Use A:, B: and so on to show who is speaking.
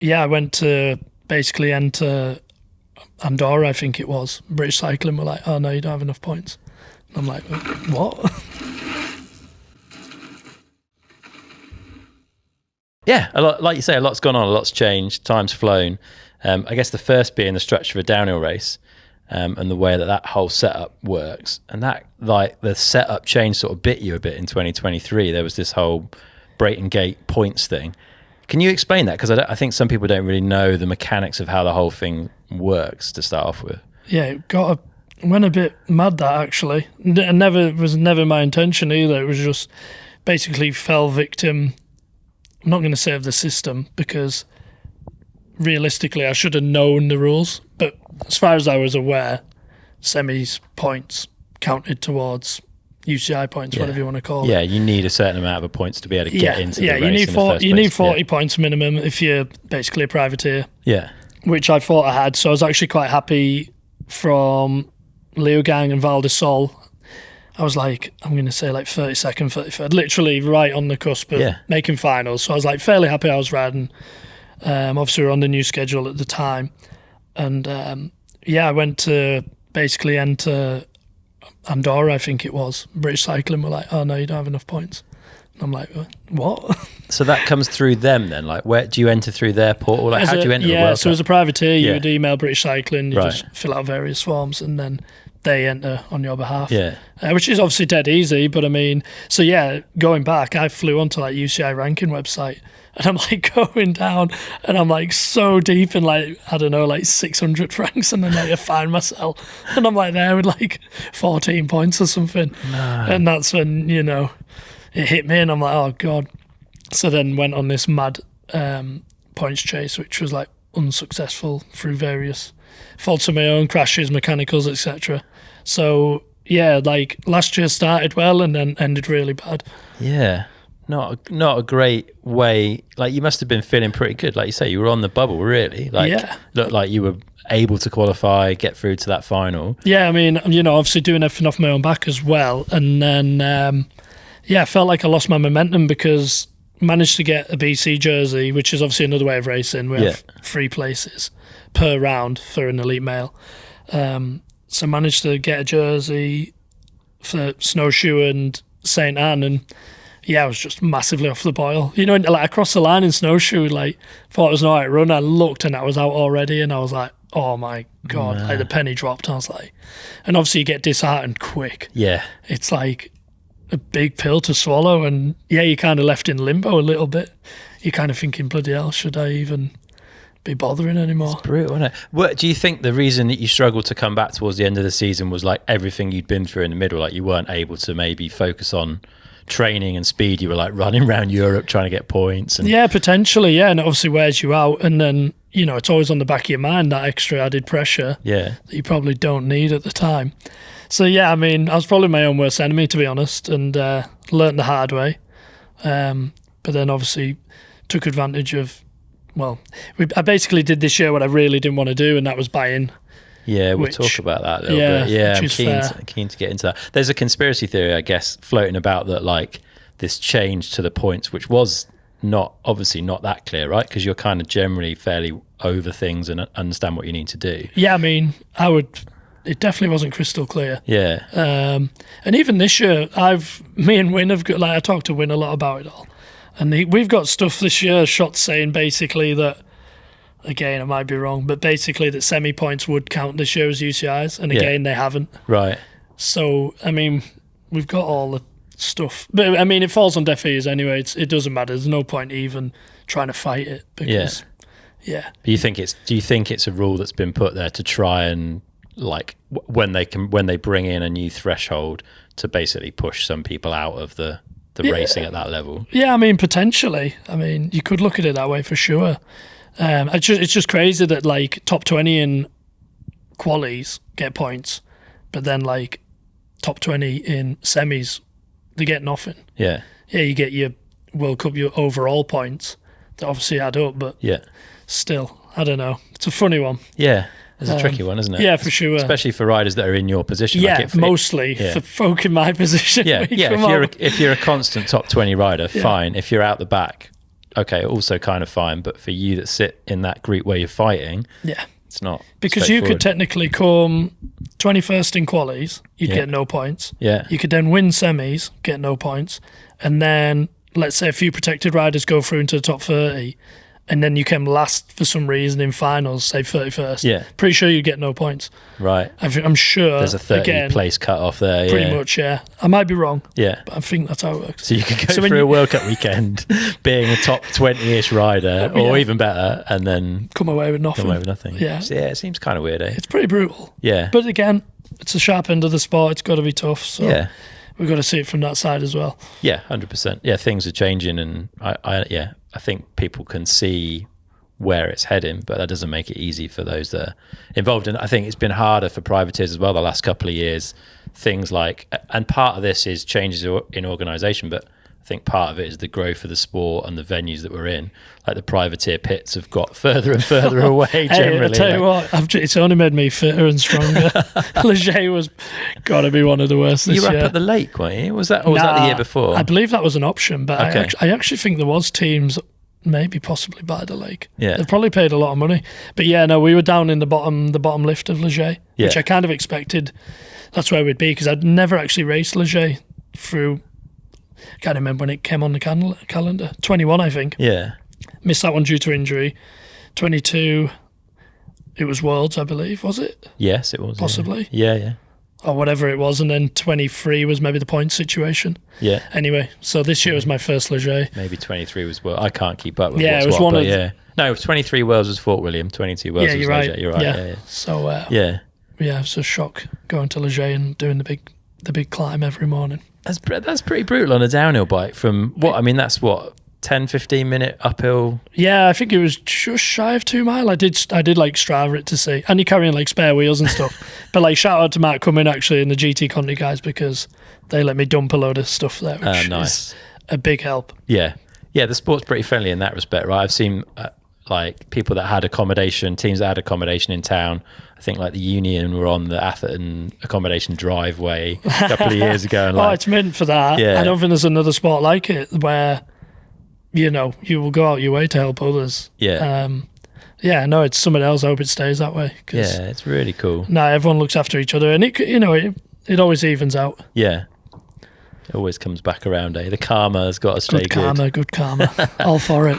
A: Yeah, I went to basically enter Andorra, I think it was. British Cycling were like, oh no, you don't have enough points. And I'm like, what?
B: Yeah, a lot, like you say, a lot's gone on, a lot's changed, time's flown. I guess the first being the structure of a downhill race, and the way that whole setup works. And that, like, the setup change sort of bit you a bit in 2023. There was this whole Brayton Gate points thing. Can you explain that? Because I think some people don't really know the mechanics of how the whole thing works to start off with.
A: Yeah, it went a bit mad, that, actually. It was never my intention either. It was just basically fell victim. I'm not going to say of the system, because realistically I should have known the rules, but as far as I was aware, semis points counted towards UCI points, whatever you want to call it.
B: Yeah, you need a certain amount of points to be able to get into the race.
A: You need 40 points minimum if you're basically a privateer.
B: Yeah.
A: Which I thought I had, so I was actually quite happy from Leogang and Val de Sol. I was like, I'm going to say like 32nd, 33rd, literally right on the cusp of making finals. So I was like fairly happy I was riding. Obviously, we were on the new schedule at the time. And I went to basically enter Andorra, I think it was. British Cycling were like, oh no, you don't have enough points. And I'm like, what?
B: So that comes through them then? Like, where do you enter through their portal? Like, how do you enter the World Cup?
A: So as a privateer, you would email British Cycling, you just fill out various forms, and then they enter on your behalf. Yeah. Which is obviously dead easy, but I mean, so yeah, going back, I flew onto like UCI ranking website, and I'm like going down, and I'm like so deep in like, I don't know, like 600 francs, and then I find myself, and I'm like there with like 14 points or something. No. And that's when, you know, it hit me, and I'm like, oh God. So then went on this mad points chase, which was like unsuccessful through various faults of my own, crashes, mechanicals, etc. So yeah, like last year started well and then ended really bad.
B: Yeah, not a great way. Like, you must have been feeling pretty good. Like you say, you were on the bubble, really. Like, looked like you were able to qualify, get through to that final.
A: Yeah, I mean, you know, obviously doing everything off my own back as well. And then, I felt like I lost my momentum because I managed to get a BC jersey, which is obviously another way of racing. We have 3 places per round for an elite male. So managed to get a jersey for Snowshoe and St. Anne, and I was just massively off the boil. You know, like across the line in Snowshoe, like thought it was an alright run. I looked and I was out already, and I was like, oh my God, like the penny dropped. I was like, and obviously you get disheartened quick. Yeah. It's like a big pill to swallow, and you're kind of left in limbo a little bit. You're kind of thinking, bloody hell, should I even be bothering anymore?
B: It's brutal, isn't it? What do you think the reason that you struggled to come back towards the end of the season was like everything you'd been through in the middle? Like, you weren't able to maybe focus on training and speed. You were like running around Europe trying to get points. And
A: potentially, and it obviously wears you out. And then, you know, it's always on the back of your mind, that extra added pressure that you probably don't need at the time. So I mean, I was probably my own worst enemy, to be honest, and learnt the hard way. But then obviously took advantage of, I basically did this year what I really didn't want to do, and that was buy in.
B: Yeah, we'll talk about that a little bit. Yeah, I'm keen to get into that. There's a conspiracy theory, I guess, floating about that, like, this change to the points, which was obviously not that clear, right? Because you're kind of generally fairly over things and understand what you need to do. Yeah,
A: I mean, it definitely wasn't crystal clear.
B: Yeah.
A: And even this year, me and Win have got, like, I talked to Win a lot about it all. And we've got stuff this year, shots saying basically that, again, I might be wrong, but basically that semi-points would count this year as UCIs, and again, they haven't.
B: Right.
A: So, I mean, we've got all the stuff. But, I mean, it falls on deaf ears anyway. It doesn't matter. There's no point even trying to fight it because,
B: But do you think it's a rule that's been put there to try and, like, when they bring in a new threshold to basically push some people out of the racing at that level?
A: Yeah, I mean, potentially. I mean, you could look at it that way for sure. It's just crazy that, like, top 20 in qualies get points, but then, like, top 20 in semis, they get nothing. Yeah, you get your World Cup, your overall points that obviously add up, but still, I don't know. It's a funny one.
B: Yeah. It's a tricky one, isn't it?
A: Yeah, for sure.
B: Especially for riders that are in your position.
A: Yeah, mostly for folk in my position.
B: Yeah, if you're a constant top 20 rider, fine. If you're out the back, okay, also kind of fine. But for you that sit in that group where you're fighting,
A: Yeah.
B: it's not
A: Because you could technically come 21st in qualies, you'd get no points.
B: Yeah.
A: You could then win semis, get no points. And then, let's say a few protected riders go through into the top 30, and then you came last for some reason in finals, say 31st.
B: Yeah.
A: Pretty sure you get no points.
B: Right.
A: I'm sure.
B: There's a 30 place cut off there.
A: Pretty much, yeah. I might be wrong.
B: Yeah.
A: But I think that's how it works.
B: So you could go through a World Cup weekend being a top 20-ish rider, or even better, and then
A: come away with nothing.
B: Yeah. So, it seems kind of weird, eh?
A: It's pretty brutal.
B: Yeah.
A: But again, it's the sharp end of the sport. It's got to be tough. So we've got to see it from that side as well.
B: Yeah, 100%. Yeah, things are changing, and I think people can see where it's heading, but that doesn't make it easy for those that are involved. And I think it's been harder for privateers as well the last couple of years. Things like, and part of this is changes in organisation, but I think part of it is the growth of the sport and the venues that we're in. Like the privateer pits have got further and further away generally.
A: I tell you what, it's only made me fitter and stronger. Leger was got to be one of the worst this year.
B: You were up at the lake, weren't you? Was that the year before?
A: I believe that was an option, but I actually think there was teams maybe possibly by the lake.
B: Yeah.
A: They've probably paid a lot of money. But yeah, no, we were down in the bottom lift of Leger, which I kind of expected that's where we'd be, because I'd never actually raced Leger through, I can't remember when it came on the calendar. 21, I think.
B: Yeah.
A: Missed that one due to injury. 22, it was Worlds, I believe, was it?
B: Yes, it was.
A: Possibly.
B: Yeah.
A: Or whatever it was, and then 23 was maybe the point situation.
B: Yeah.
A: Anyway, so this year was my first Leger.
B: Maybe 23 was I can't keep up with
A: it was one of
B: No, it was 23 Worlds was Fort William, 22 Worlds was
A: right.
B: Leger. You're right. Yeah.
A: So
B: yeah,
A: it was a shock going to Leger and doing the big climb every morning.
B: That's pretty brutal on a downhill bike. From what I mean, that's what 10-15 minute uphill.
A: Yeah, I think it was just shy of 2 mile. I did like Strava it to see, and you're carrying like spare wheels and stuff. But like shout out to Matt Cumming actually and the GT Conti guys, because they let me dump a load of stuff there, which is a big help.
B: Yeah, the sport's pretty friendly in that respect, right? I've seen like people that had accommodation, teams that had accommodation in town. I think like the Union were on the Atherton accommodation driveway a couple of years ago. And
A: it's meant for that. Yeah. I don't think there's another sport like it where, you will go out your way to help others.
B: Yeah.
A: No, it's something else. I hope it stays that way.
B: Yeah, it's really cool.
A: No, everyone looks after each other, and it always evens out.
B: Yeah. It always comes back around, eh? The karma has got to stay good.
A: Good karma. All for it.